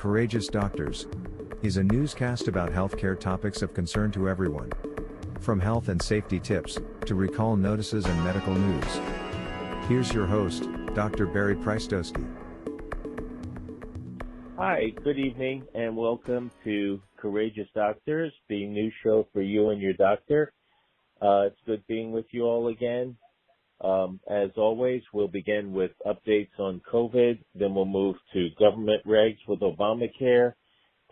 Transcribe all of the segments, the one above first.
Courageous Doctors is a newscast about healthcare topics of concern to everyone. From health and safety tips to recall notices and medical news. Here's your host, Dr. Barry Prystowsky. Hi, good evening, and welcome to Courageous Doctors, the new show for you and your doctor. It's good being with you all again. As always, we'll begin with updates on COVID, then we'll move to government regs with Obamacare,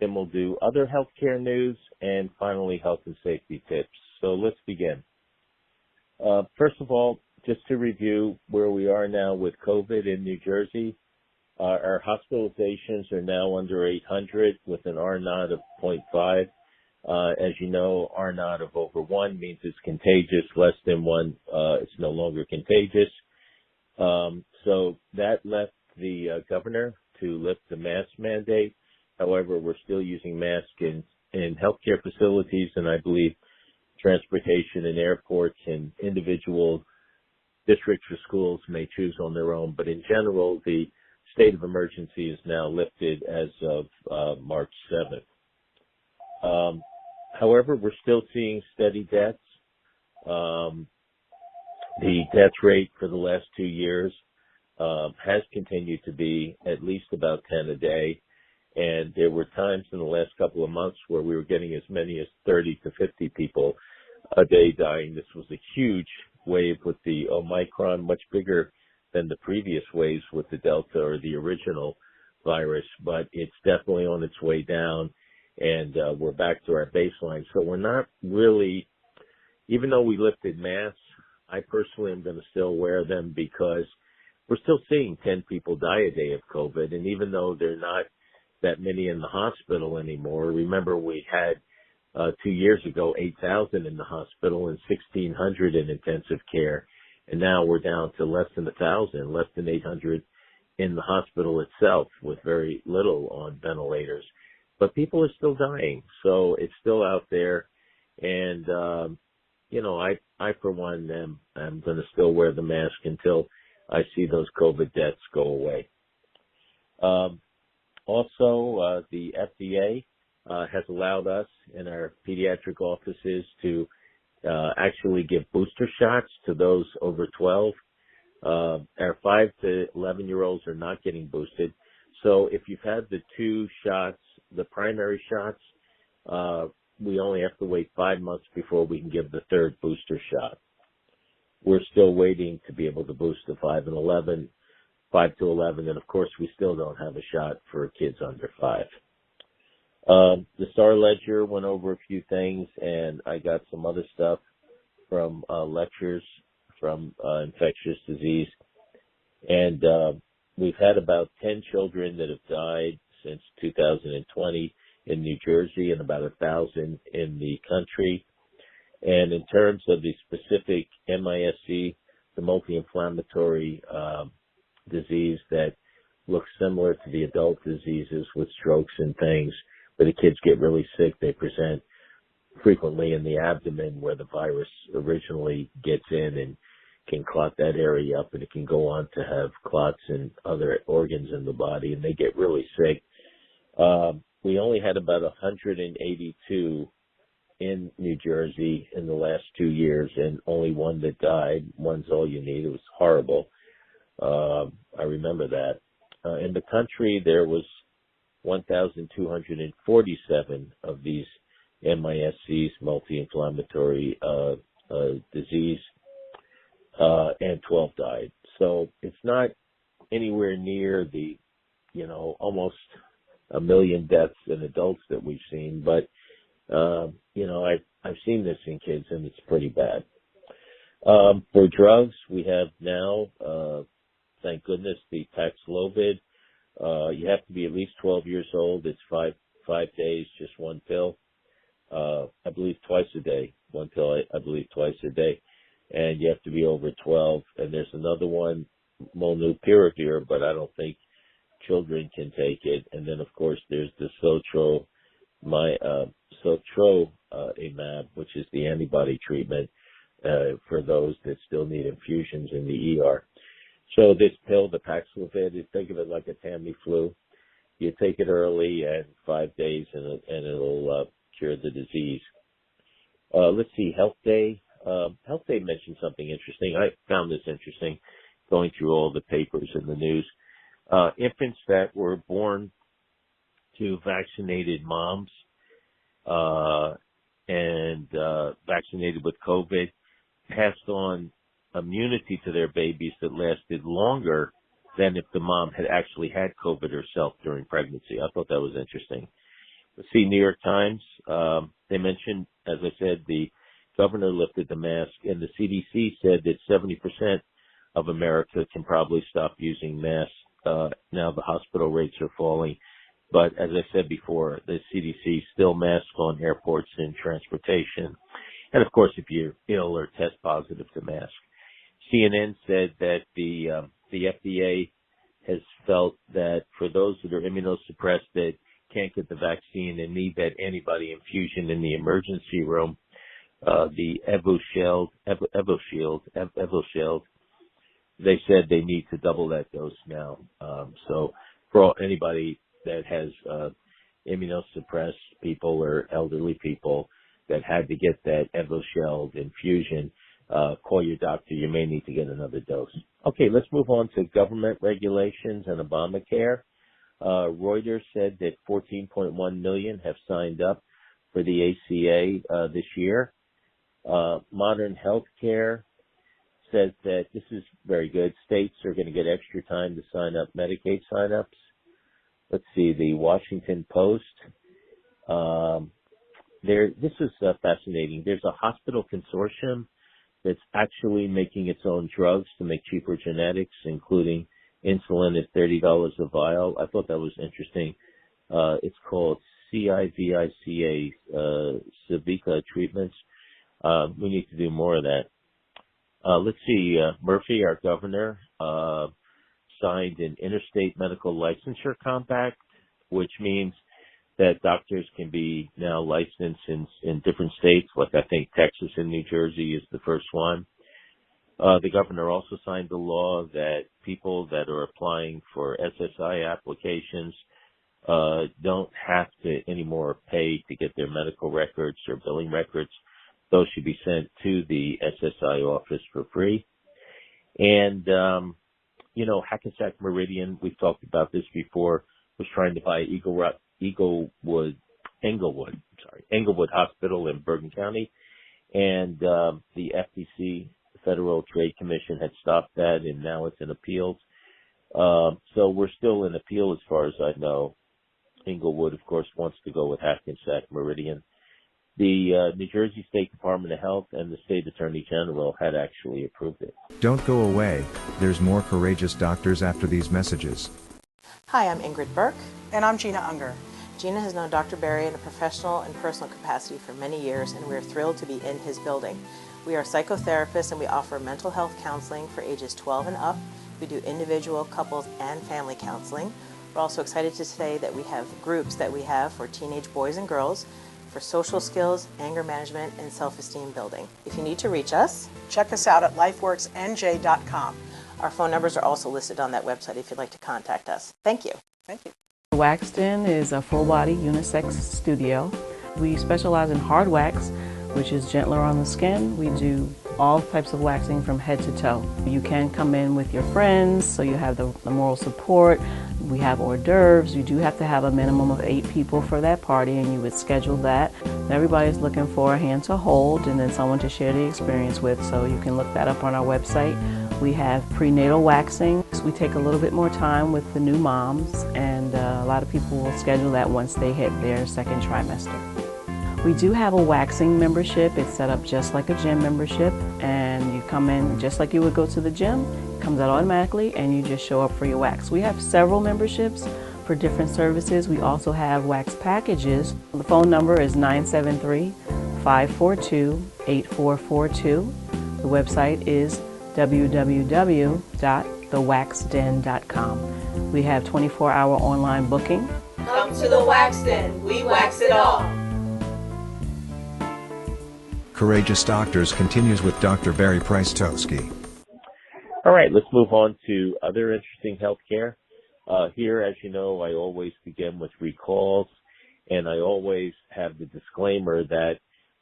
then we'll do other healthcare news, and finally health and safety tips. So let's begin. First of all, just to review where we are now with COVID in New Jersey, our hospitalizations are now under 800 with an R0 of 0.5. As you know, R0 of over 1 means it's contagious. Less than 1, it's no longer contagious. So that left the governor to lift the mask mandate. However, we're still using masks in healthcare facilities, and I believe transportation and airports and individual districts or schools may choose on their own. But in general, the state of emergency is now lifted as of March 7th. However, we're still seeing steady deaths. The death rate for the last 2 years has continued to be at least about 10 a day. And there were times in the last couple of months where we were getting as many as 30 to 50 people a day dying. This was a huge wave with the Omicron, much bigger than the previous waves with the Delta or the original virus, but it's definitely on its way down. And we're back to our baseline. So we're not really, even though we lifted masks, I personally am going to still wear them because we're still seeing 10 people die a day of COVID. And even though they're not that many in the hospital anymore, remember we had 2 years ago 8,000 in the hospital and 1,600 in intensive care. And now we're down to less than 1,000, less than 800 in the hospital itself with very little on ventilators. But people are still dying, so it's still out there. And, I for one, am going to still wear the mask until I see those COVID deaths go away. Also, the FDA has allowed us in our pediatric offices to actually give booster shots to those over 12. Our 5 to 11-year-olds are not getting boosted. So if you've had the 2 shots, the primary shots, we only have to wait 5 months before we can give the 3rd booster shot. We're still waiting to be able to boost the 5 to 11, and of course we still don't have a shot for kids under 5. The Star Ledger went over a few things, and I got some other stuff from lectures from infectious disease. And we've had about 10 children that have died since 2020 in New Jersey and about 1,000 in the country. And in terms of the specific MIS-C, the multi-inflammatory disease that looks similar to the adult diseases with strokes and things, where the kids get really sick, they present frequently in the abdomen where the virus originally gets in and can clot that area up, and it can go on to have clots in other organs in the body, and they get really sick. We only had about 182 in New Jersey in the last 2 years, and only 1 that died. 1's all you need. It was horrible. I remember that. In the country, there was 1,247 of these MIS-Cs, multi-inflammatory disease, and 12 died. So it's not anywhere near the, almost 1 million deaths in adults that we've seen, but, I've seen this in kids, and it's pretty bad. For drugs, we have now, thank goodness, the Paxlovid. You have to be at least 12 years old. It's five days, just 1 pill. I believe twice a day. 1 pill, I believe twice a day. And you have to be over 12. And there's another one, molnupiravir, but I don't think children can take it. And then, of course, there's the sotrovimab, which is the antibody treatment for those that still need infusions in the ER. So this pill, the Paxlovid, think of it like a Tamiflu. You take it early and 5 days, and it'll cure the disease. Let's see, Health Day. Health Day mentioned something interesting. I found this interesting going through all the papers and the news. Infants that were born to vaccinated moms and vaccinated with COVID passed on immunity to their babies that lasted longer than if the mom had actually had COVID herself during pregnancy. I thought that was interesting. Let's see, New York Times, they mentioned, as I said, the governor lifted the mask, and the CDC said that 70% of America can probably stop using masks. Now the hospital rates are falling. But as I said before, the CDC still masks on airports and transportation. And of course, if you're ill or test positive, to mask. CNN said that the FDA has felt that for those that are immunosuppressed that can't get the vaccine and need that antibody infusion in the emergency room, the EvoShield, they said they need to double that dose now. So for anybody that has immunosuppressed people or elderly people that had to get that EvoShield infusion, call your doctor. You may need to get another dose. Okay, let's move on to government regulations and Obamacare. Reuters said that 14.1 million have signed up for the ACA this year. Modern Healthcare says that this is very good. States are going to get extra time to sign up Medicaid signups. Let's see, the Washington Post. This is fascinating. There's a hospital consortium that's actually making its own drugs to make cheaper genetics, including insulin at $30 a vial. I thought that was interesting. It's called CIVICA, Civica Treatments. We need to do more of that. Let's see, Murphy, our governor, signed an interstate medical licensure compact, which means that doctors can be now licensed in different states, like I think Texas and New Jersey is the first one. The governor also signed a law that people that are applying for SSI applications don't have to anymore pay to get their medical records or billing records. Those should be sent to the SSI office for free. And, Hackensack Meridian, we've talked about this before, was trying to buy Englewood Hospital in Bergen County. And the FTC, the Federal Trade Commission, had stopped that, and now it's in appeals. So we're still in appeal as far as I know. Englewood, of course, wants to go with Hackensack Meridian. The New Jersey State Department of Health and the State Attorney General had actually approved it. Don't go away, there's more courageous doctors after these messages. Hi, I'm Ingrid Burke. And I'm Gina Unger. Gina has known Dr. Berry in a professional and personal capacity for many years, and we are thrilled to be in his building. We are psychotherapists, and we offer mental health counseling for ages 12 and up. We do individual, couples, and family counseling. We're also excited to say that we have groups that we have for teenage boys and girls, for social skills, anger management, and self-esteem building. If you need to reach us, check us out at lifeworksnj.com. our phone numbers are also listed on that website if you'd like to contact us. Thank you. Thank you. Wax Den is a full-body unisex studio. We specialize in hard wax, which is gentler on the skin. We do all types of waxing from head to toe. You can come in with your friends, so you have the moral support. We have hors d'oeuvres. You do have to have a minimum of 8 people for that party, and you would schedule that. Everybody's looking for a hand to hold and then someone to share the experience with, so you can look that up on our website. We have prenatal waxing. We take a little bit more time with the new moms, and a lot of people will schedule that once they hit their second trimester. We do have a waxing membership. It's set up just like a gym membership, and you come in just like you would go to the gym. It comes out automatically, and you just show up for your wax. We have several memberships for different services. We also have wax packages. The phone number is 973-542-8442. The website is www.thewaxden.com. We have 24-hour online booking. Come to the Wax Den. We wax it all. Courageous Doctors continues with Dr. Barry Prystowsky. All right, let's move on to other interesting healthcare. Here, as you know, I always begin with recalls, and I always have the disclaimer that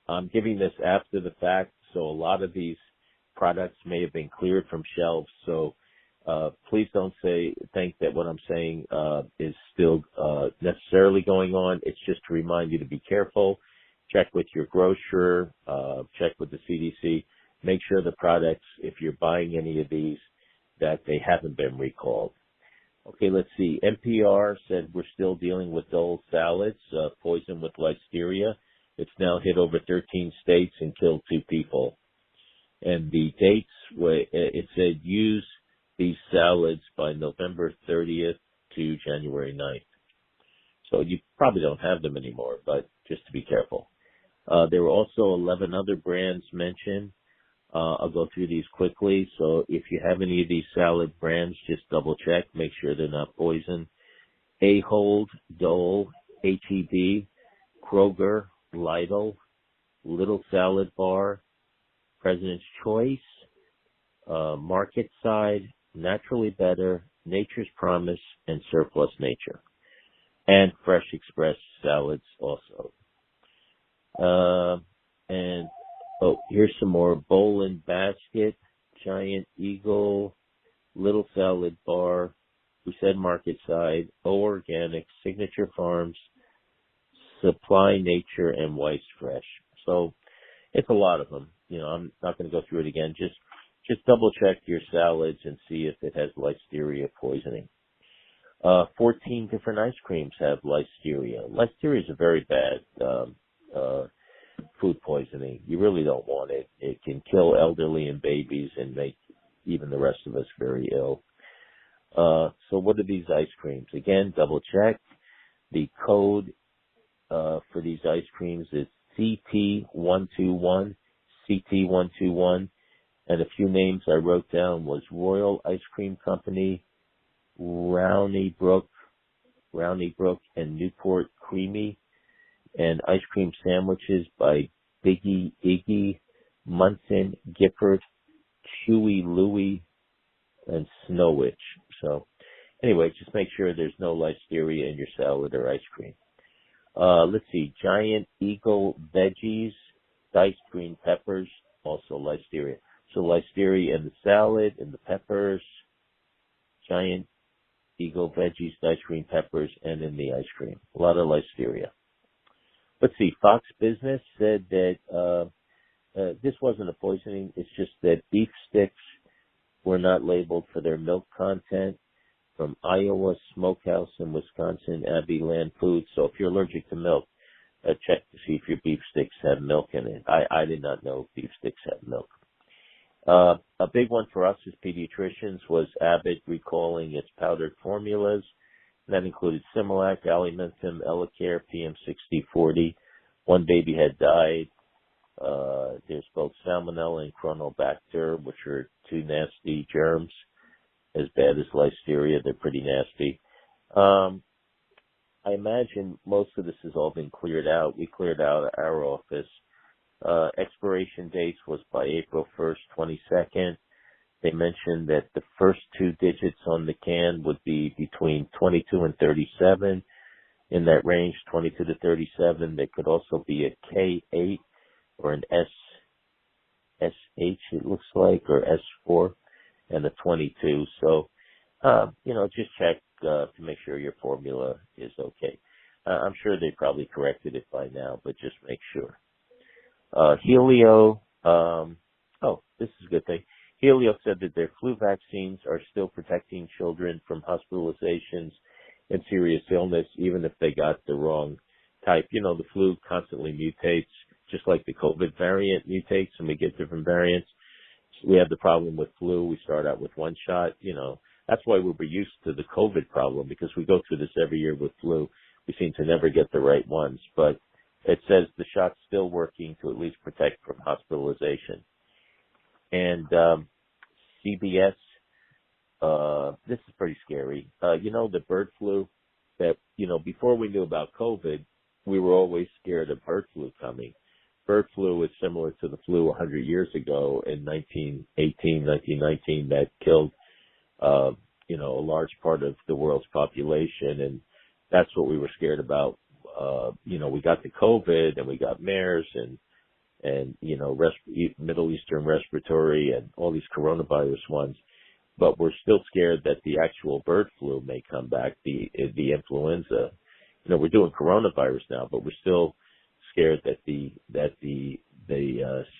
I'm giving this after the fact, so a lot of these products may have been cleared from shelves. So please don't think that what I'm saying is still necessarily going on. It's just to remind you to be careful. Check with your grocer, check with the CDC. Make sure the products, if you're buying any of these, that they haven't been recalled. Okay, let's see. NPR said we're still dealing with Dole salads, poison with listeria. It's now hit over 13 states and killed 2 people. And the dates, it said use these salads by November 30th to January 9th. So you probably don't have them anymore, but just to be careful. There were also 11 other brands mentioned. I'll go through these quickly. So if you have any of these salad brands, just double check, make sure they're not poison. Ahold, Dole, H-E-B, Kroger, Lidl, Little Salad Bar, President's Choice, Market Side, Naturally Better, Nature's Promise, and Surplus Nature. And Fresh Express salads also. Here's some more. Bowl and Basket, Giant Eagle, Little Salad Bar, we said Market Side, O Organic, Signature Farms, Supply Nature, and Weiss Fresh. So it's a lot of them. You know, I'm not going to go through it again. Just double check your salads and see if it has listeria poisoning. 14 different ice creams have listeria. Listeria is a very bad food poisoning. You really don't want it. It can kill elderly and babies and make even the rest of us very ill. So what are these ice creams? Again, double check. The code for these ice creams is CT121, CT121, and a few names I wrote down was Royal Ice Cream Company, Rowney Brook, and Newport Creamy, and ice cream sandwiches by Biggie Iggy, Munson, Gifford, Chewy Louie, and Snowwich. So anyway, just make sure there's no listeria in your salad or ice cream. Let's see, Giant Eagle veggies, diced green peppers, also listeria. So listeria in the salad, in the peppers, Giant Eagle veggies, diced green peppers, and in the ice cream. A lot of listeria. Let's see, Fox Business said that this wasn't a poisoning. It's just that beef sticks were not labeled for their milk content from Iowa Smokehouse in Wisconsin, Abbey Land Foods. So if you're allergic to milk, check to see if your beef sticks have milk in it. I did not know beef sticks have milk. A big one for us as pediatricians was Abbott recalling its powdered formulas. That included Similac, Alimentum, Elecare, PM6040. One baby had died. There's both Salmonella and Chronobacter, which are 2 nasty germs, as bad as listeria. They're pretty nasty. I imagine most of this has all been cleared out. We cleared out our office. Expiration dates was by April 1st, 22nd. They mentioned that the first 2 digits on the can would be between 22 and 37. In that range, 22 to 37, there could also be a K8 or an SH, it looks like, or S4, and a 22. So, just check to make sure your formula is okay. I'm sure they probably corrected it by now, but just make sure. Helio, this is a good thing. Helio said that their flu vaccines are still protecting children from hospitalizations and serious illness, even if they got the wrong type. You know, the flu constantly mutates, just like the COVID variant mutates, and we get different variants. We have the problem with flu. We start out with one shot. You know, that's why we were used to the COVID problem, because we go through this every year with flu. We seem to never get the right ones, but it says the shot's still working to at least protect from hospitalization. And CBS, this is pretty scary. The bird flu that, before we knew about COVID, we were always scared of bird flu coming. Bird flu is similar to the flu 100 years ago in 1918, 1919 that killed, a large part of the world's population, and that's what we were scared about. We got the COVID and we got MERS and Middle Eastern respiratory and all these coronavirus ones, but we're still scared that the actual bird flu may come back, the influenza. We're doing coronavirus now, but we're still scared that the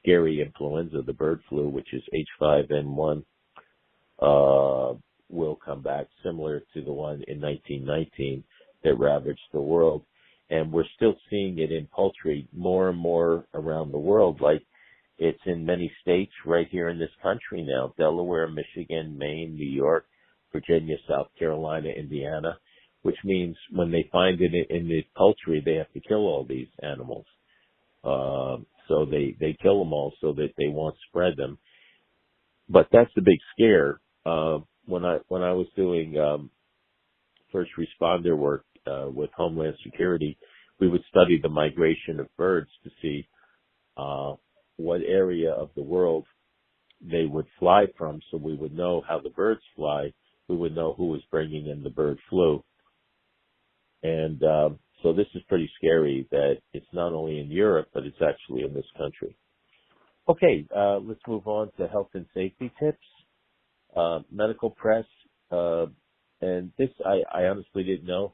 scary influenza, the bird flu, which is H5N1, will come back, similar to the one in 1919 that ravaged the world. And we're still seeing it in poultry more and more around the world. Like, it's in many states right here in this country now: Delaware, Michigan, Maine, New York, Virginia, South Carolina, Indiana, which means when they find it in the poultry, they have to kill all these animals. So they kill them all so that they won't spread them. But that's the big scare. When I was doing first responder work with Homeland Security, we would study the migration of birds to see what area of the world they would fly from, so we would know how the birds fly. We would know who was bringing in the bird flu. And so this is pretty scary that it's not only in Europe, but it's actually in this country. Okay, let's move on to health and safety tips. Medical press, and this I honestly didn't know.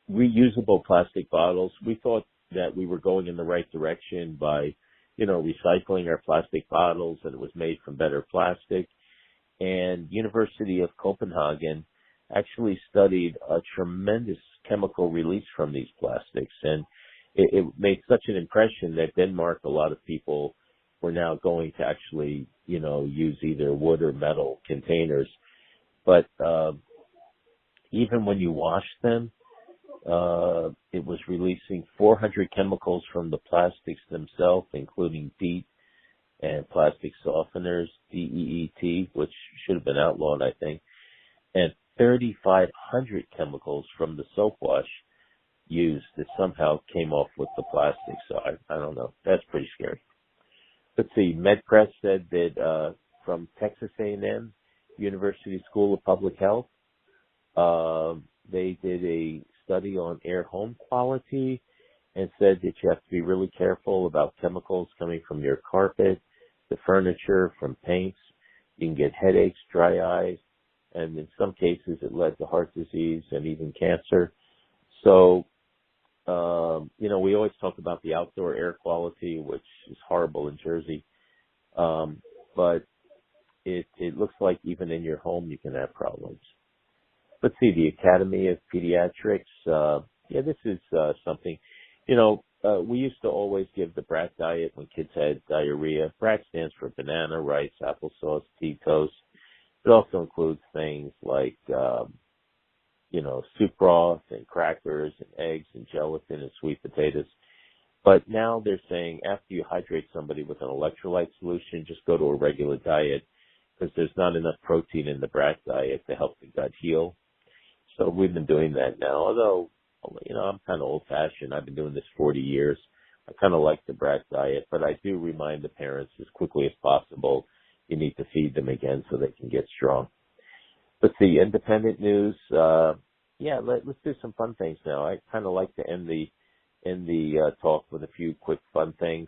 Reusable plastic bottles. We thought that we were going in the right direction by, recycling our plastic bottles, and it was made from better plastic. And University of Copenhagen actually studied a tremendous chemical release from these plastics, and it made such an impression that Denmark, a lot of people were now going to actually, use either wood or metal containers. But even when you wash them, it was releasing 400 chemicals from the plastics themselves, including DEET and plastic softeners, DEET, which should have been outlawed, I think, and 3,500 chemicals from the soap wash used that somehow came off with the plastic. So I don't know. That's pretty scary. Let's see. MedPress said that from Texas A&M University School of Public Health, they did a study on air home quality and said that you have to be really careful about chemicals coming from your carpet, the furniture, from paints. You can get headaches, dry eyes, and in some cases it led to heart disease and even cancer. So, we always talk about the outdoor air quality, which is horrible in Jersey. But it looks like even in your home you can have problems. Let's see, the Academy of Pediatrics. This is something, we used to always give the BRAT diet when kids had diarrhea. BRAT stands for banana, rice, applesauce, tea, toast. It also includes things like, soup broth and crackers and eggs and gelatin and sweet potatoes. But now they're saying after you hydrate somebody with an electrolyte solution, just go to a regular diet, because there's not enough protein in the BRAT diet to help the gut heal. So we've been doing that now, although, I'm kind of old-fashioned. I've been doing this 40 years. I kind of like the BRAT diet, but I do remind the parents as quickly as possible you need to feed them again so they can get strong. Let's see, independent news. Let's do some fun things now. I kind of like to end the talk with a few quick fun things.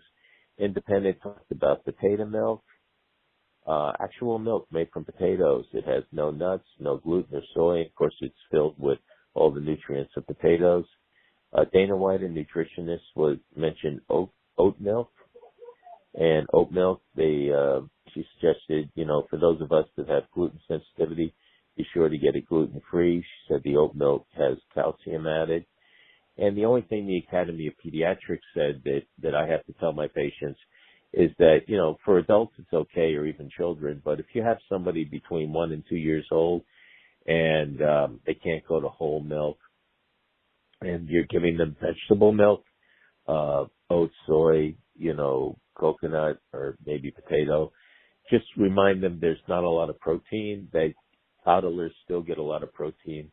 Independent talked about potato milk, actual milk made from potatoes. It has no nuts, no gluten or soy. Of course, it's filled with all the nutrients of potatoes. Dana White, a nutritionist, mentioned oat milk. And oat milk, she suggested, for those of us that have gluten sensitivity, be sure to get it gluten-free. She said the oat milk has calcium added. And the only thing the Academy of Pediatrics said that I have to tell my patients is that, for adults it's okay, or even children, but if you have somebody between 1 and 2 years old and they can't go to whole milk and you're giving them vegetable milk, oat, soy, coconut, or maybe potato, just remind them there's not a lot of protein. Toddlers still get a lot of protein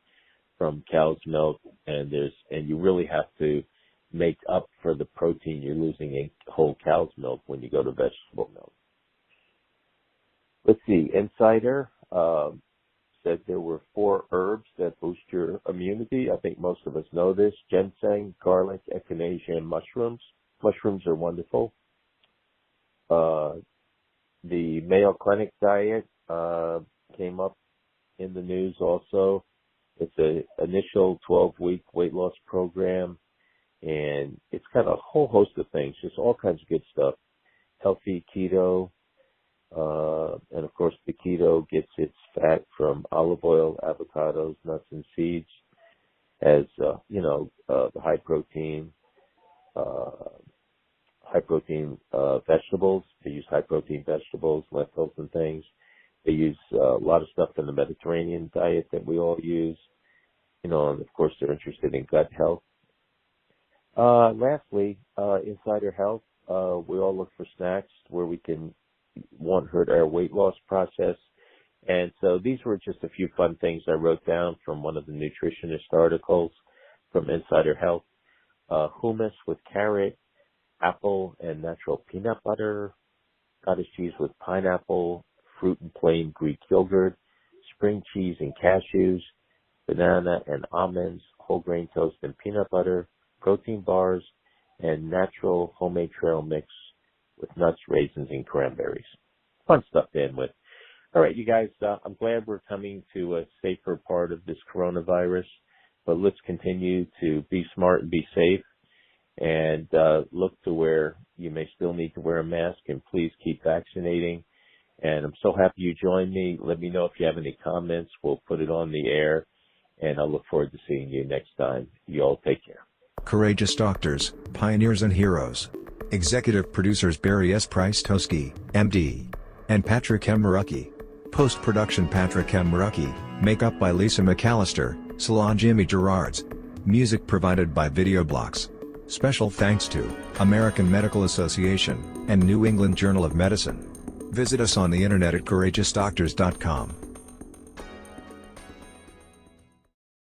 from cow's milk, and you really have to make up for the protein you're losing in whole cow's milk when you go to vegetable milk. Let's see, Insider. said there were 4 herbs that boost your immunity. I think most of us know this: ginseng, garlic, echinacea, and mushrooms. Mushrooms are wonderful. The Mayo Clinic diet came up in the news also. It's an initial 12-week weight loss program, and it's got a whole host of things, just all kinds of good stuff. Healthy keto, and of course the keto gets its fat from olive oil, avocados, nuts, and seeds, as the high protein vegetables. They use high protein vegetables, lentils, and things. They use a lot of stuff from the Mediterranean diet that we all use, and of course they're interested in gut health. Lastly, Insider Health. We all look for snacks where we won't hurt our weight loss process. And so these were just a few fun things I wrote down from one of the nutritionist articles from Insider Health. Hummus with carrot, apple and natural peanut butter, cottage cheese with pineapple, fruit and plain Greek yogurt, spring cheese and cashews, banana and almonds, whole grain toast and peanut butter, protein bars, and natural homemade trail mix with nuts, raisins, and cranberries. Fun stuff to end with. All right, you guys, I'm glad we're coming to a safer part of this coronavirus, but let's continue to be smart and be safe, and look to where you may still need to wear a mask, and please keep vaccinating. And I'm so happy you joined me. Let me know if you have any comments. We'll put it on the air, and I look forward to seeing you next time. You all take care. Courageous Doctors, Pioneers and Heroes. Executive producers Barry S. Prystowsky, MD. And Patrick M. Marucki. Post-production Patrick M. Marucki, makeup by Lisa McAllister, salon Jimmy Gerards. Music provided by Video Blocks. Special thanks to American Medical Association and New England Journal of Medicine. Visit us on the internet at courageousdoctors.com.